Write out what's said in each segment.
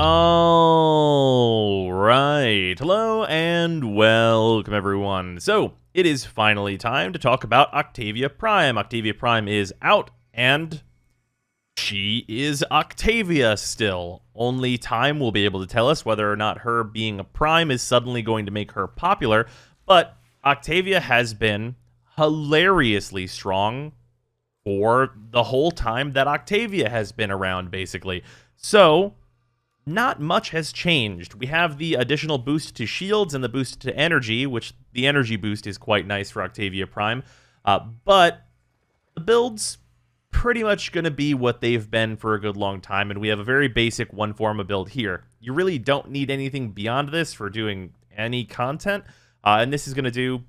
All right. Hello and welcome, everyone. So, it is finally time to talk about Octavia Prime. Octavia Prime is out, and she is Octavia still. Only time will be able to tell us whether or not her being a Prime is suddenly going to make her popular, but Octavia has been hilariously strong for the whole time that Octavia has been around, basically. So, not much has changed. We have the additional boost to shields and the boost to energy, which the energy boost is quite nice for Octavia Prime. But the build's pretty much going to be what they've been for a good long time, and we have a very basic one forma build here. You really don't need anything beyond this for doing any content, and this is going to do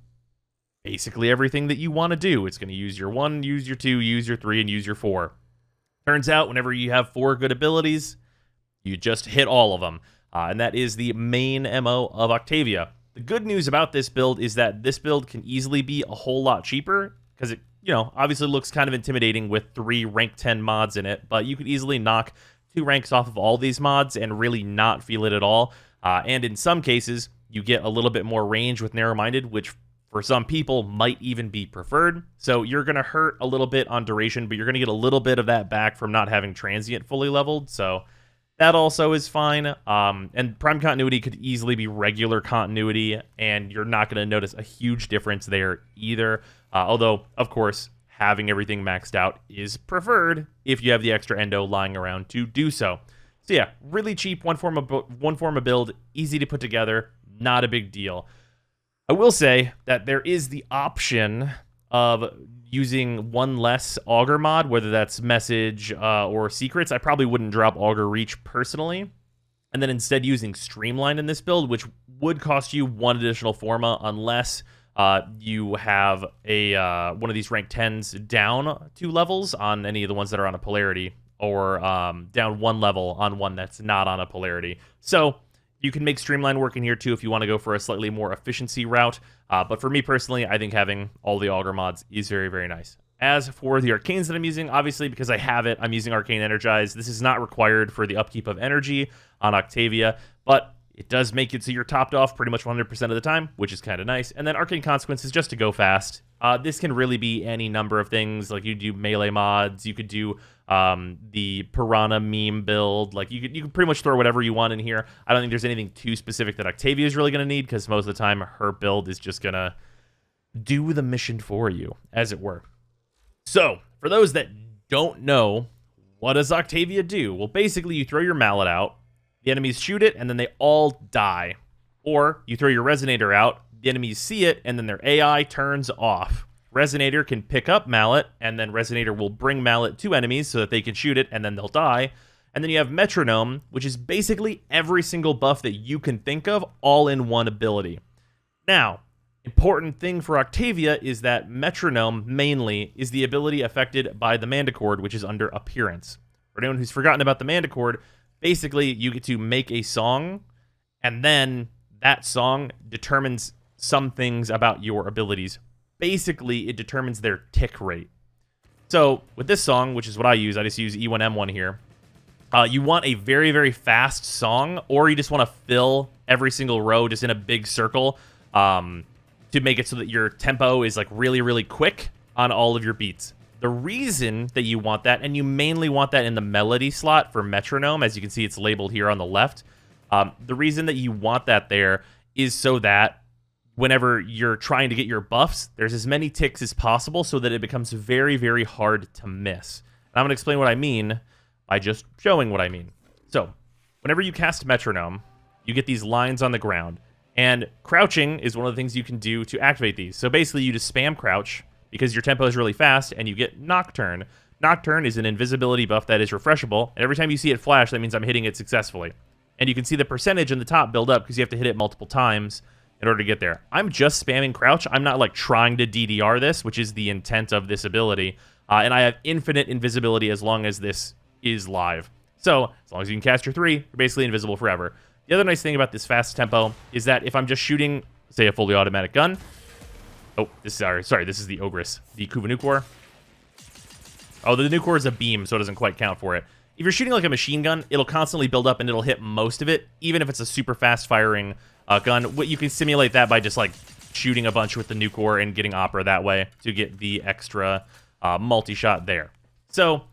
basically everything that you want to do. It's going to use your 1, use your 2, use your 3, and use your 4. Turns out, whenever you have 4 good abilities, you just hit all of them, and that is the main MO of Octavia. The good news about this build is that this build can easily be a whole lot cheaper, because it, obviously looks kind of intimidating with 3 rank 10 mods in it, but you could easily knock 2 ranks off of all these mods and really not feel it at all. And in some cases, you get a little bit more range with Narrow-Minded, which for some people might even be preferred. So you're going to hurt a little bit on duration, but you're going to get a little bit of that back from not having Transient fully leveled, so that also is fine. And Prime Continuity could easily be regular continuity, and you're not going to notice a huge difference there either. Although, of course, having everything maxed out is preferred if you have the extra endo lying around to do so. So yeah, really cheap one forma build, easy to put together, not a big deal. I will say that there is the option of using one less Augur mod, whether that's message or secrets. I probably wouldn't drop Augur Reach personally, and then instead using Streamline in this build, which would cost you 1 additional forma unless you have a one of these rank 10s down 2 levels on any of the ones that are on a polarity, or down 1 level on one that's not on a polarity. So you can make Streamline work in here too if you want to go for a slightly more efficiency route. But for me personally, I think having all the Augur mods is very, very nice. As for the Arcanes that I'm using, obviously because I have it, I'm using Arcane Energize. This is not required for the upkeep of energy on Octavia, but it does make it so you're topped off pretty much 100% of the time, which is kind of nice. And then Arcane Consequences just to go fast. This can really be any number of things. Like you do melee mods, you could do the Piranha meme build. Like you can pretty much throw whatever you want in here. I don't think there's anything too specific that Octavia is really going to need, because most of the time her build is just going to do the mission for you, as it were. So for those that don't know, what does Octavia do? Well, basically you throw your mallet out, the enemies shoot it, and then they all die. Or you throw your Resonator out, the enemies see it, and then their AI turns off. Resonator can pick up Mallet, and then Resonator will bring Mallet to enemies so that they can shoot it, and then they'll die. And then you have Metronome, which is basically every single buff that you can think of, all in one ability. Now, important thing for Octavia is that Metronome, mainly, is the ability affected by the Manticord, which is under Appearance. For anyone who's forgotten about the Manticord, basically, you get to make a song, and then that song determines some things about your abilities. Basically, it determines their tick rate. So, with this song, which is what I use, I just use E1M1 here. You want a very, very fast song, or you just want to fill every single row just in a big circle to make it so that your tempo is like really, really quick on all of your beats. The reason that you want that, and you mainly want that in the melody slot for metronome, as you can see it's labeled here on the left. The reason that you want that there is so that whenever you're trying to get your buffs, there's as many ticks as possible so that it becomes very, very hard to miss. And I'm going to explain what I mean by just showing what I mean. So, whenever you cast metronome, you get these lines on the ground. And crouching is one of the things you can do to activate these. So basically, you just spam crouch because your tempo is really fast, and you get Nocturne. Nocturne is an invisibility buff that is refreshable, and every time you see it flash, that means I'm hitting it successfully. And you can see the percentage in the top build up because you have to hit it multiple times in order to get there. I'm just spamming crouch. I'm not like trying to DDR this, which is the intent of this ability. And I have infinite invisibility as long as this is live. So as long as you can cast your 3, you're basically invisible forever. The other nice thing about this fast tempo is that if I'm just shooting, say, a fully automatic gun. Oh, this is the Ogress, the Kuvanukor. Oh, the Nukor is a beam, so it doesn't quite count for it. if you're shooting like a machine gun, it'll constantly build up and it'll hit most of it, even if it's a super fast firing gun. What you can simulate that by just like shooting a bunch with the nuke core and getting opera that way to get the extra multi-shot there. So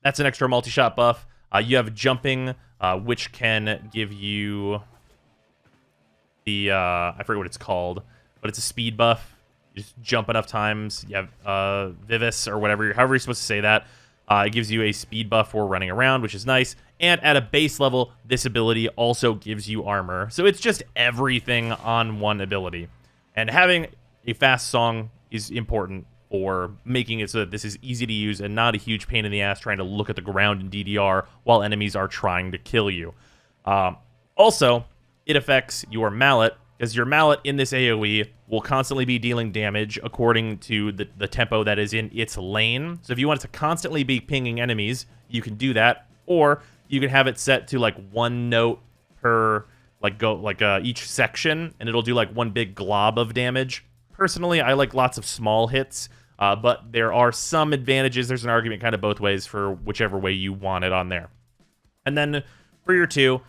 that's an extra multi-shot buff. You have jumping, which can give you the I forget what it's called, but it's a speed buff. You just jump enough times. You have Vivis or whatever, however you're supposed to say that. It gives you a speed buff for running around, which is nice. And at a base level, this ability also gives you armor. So it's just everything on one ability. And having a fast song is important for making it so that this is easy to use and not a huge pain in the ass trying to look at the ground in DDR while enemies are trying to kill you. Also, it affects your mallet, because your mallet in this AoE will constantly be dealing damage according to the tempo that is in its lane. So if you want it to constantly be pinging enemies, you can do that. Or you can have it set to like one note per each section, and it'll do like one big glob of damage. Personally, I like lots of small hits, but there are some advantages. There's an argument kind of both ways for whichever way you want it on there. And then for your 2,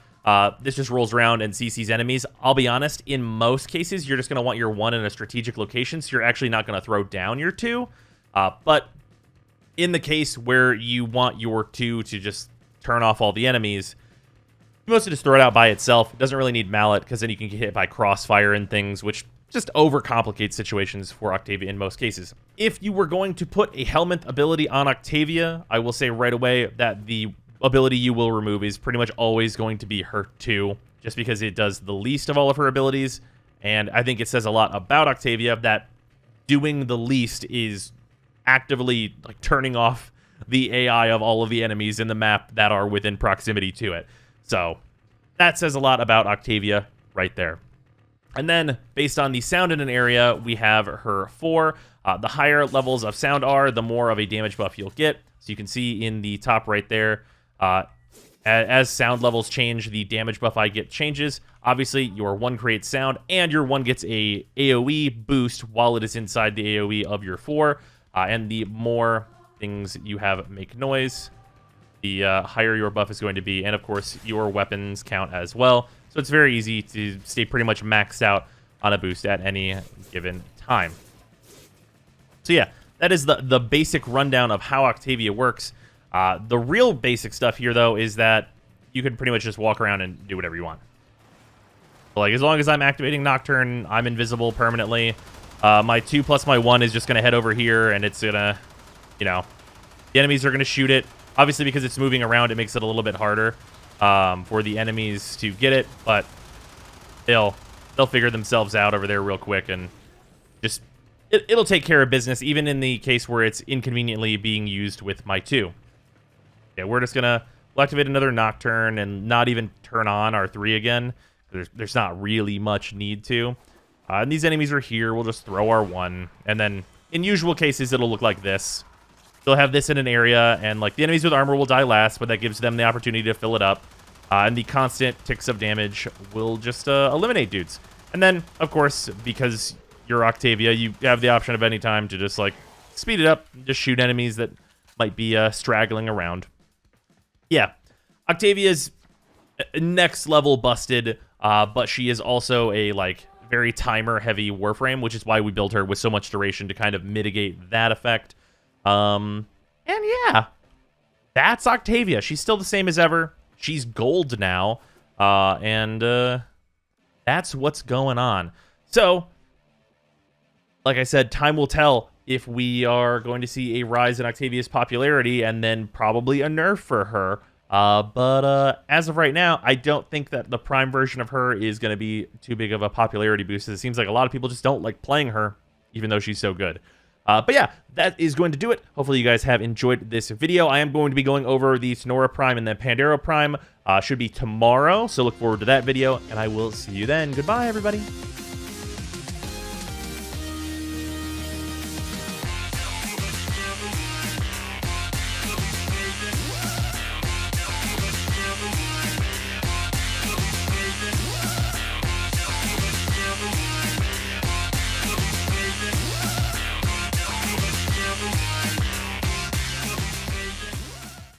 this just rolls around and CCs enemies. I'll be honest, in most cases, you're just going to want your 1 in a strategic location, so you're actually not going to throw down your 2. But in the case where you want your 2 to just turn off all the enemies, you mostly just throw it out by itself. It doesn't really need mallet, because then you can get hit by crossfire and things, which just overcomplicates situations for Octavia in most cases. If you were going to put a Helminth ability on Octavia, I will say right away that the ability you will remove is pretty much always going to be her 2, just because it does the least of all of her abilities. And I think it says a lot about Octavia that doing the least is actively like turning off the AI of all of the enemies in the map that are within proximity to it. So that says a lot about Octavia right there. And then, based on the sound in an area, we have her 4. The higher levels of sound are, the more of a damage buff you'll get. So you can see in the top right there, as sound levels change, the damage buff I get changes. Obviously, your 1 creates sound, and your 1 gets a AoE boost while it is inside the AoE of your 4. And the more things you have make noise, the higher your buff is going to be. And, of course, your weapons count as well. So it's very easy to stay pretty much maxed out on a boost at any given time. So yeah, that is the basic rundown of how Octavia works. The real basic stuff here, though, is that you can pretty much just walk around and do whatever you want. So, like, as long as I'm activating Nocturne, I'm invisible permanently. My 2 plus my 1 is just going to head over here, and it's going to, the enemies are going to shoot it. Obviously, because it's moving around, it makes it a little bit harder for the enemies to get it, but they'll figure themselves out over there real quick, and just it'll take care of business, even in the case where it's inconveniently being used with my 2. Okay, we're just gonna activate another Nocturne and not even turn on our 3 again. There's not really much need to. And these enemies are here. We'll just throw our 1, and then in usual cases it'll look like this. They'll have this in an area, and like the enemies with armor will die last, but that gives them the opportunity to fill it up. And the constant ticks of damage will just eliminate dudes. And then, of course, because you're Octavia, you have the option of any time to just like speed it up, and just shoot enemies that might be straggling around. Yeah, Octavia's next level busted, but she is also a like very timer heavy Warframe, which is why we built her with so much duration to kind of mitigate that effect. And yeah, that's Octavia. She's still the same as ever. She's gold now. And that's what's going on. So, like I said, time will tell if we are going to see a rise in Octavia's popularity and then probably a nerf for her. But as of right now, I don't think that the Prime version of her is going to be too big of a popularity boost. It seems like a lot of people just don't like playing her, even though she's so good. But yeah, that is going to do it. Hopefully you guys have enjoyed this video. I am going to be going over the Sonora Prime and the Pandero Prime. Should be tomorrow, so look forward to that video, and I will see you then. Goodbye, everybody.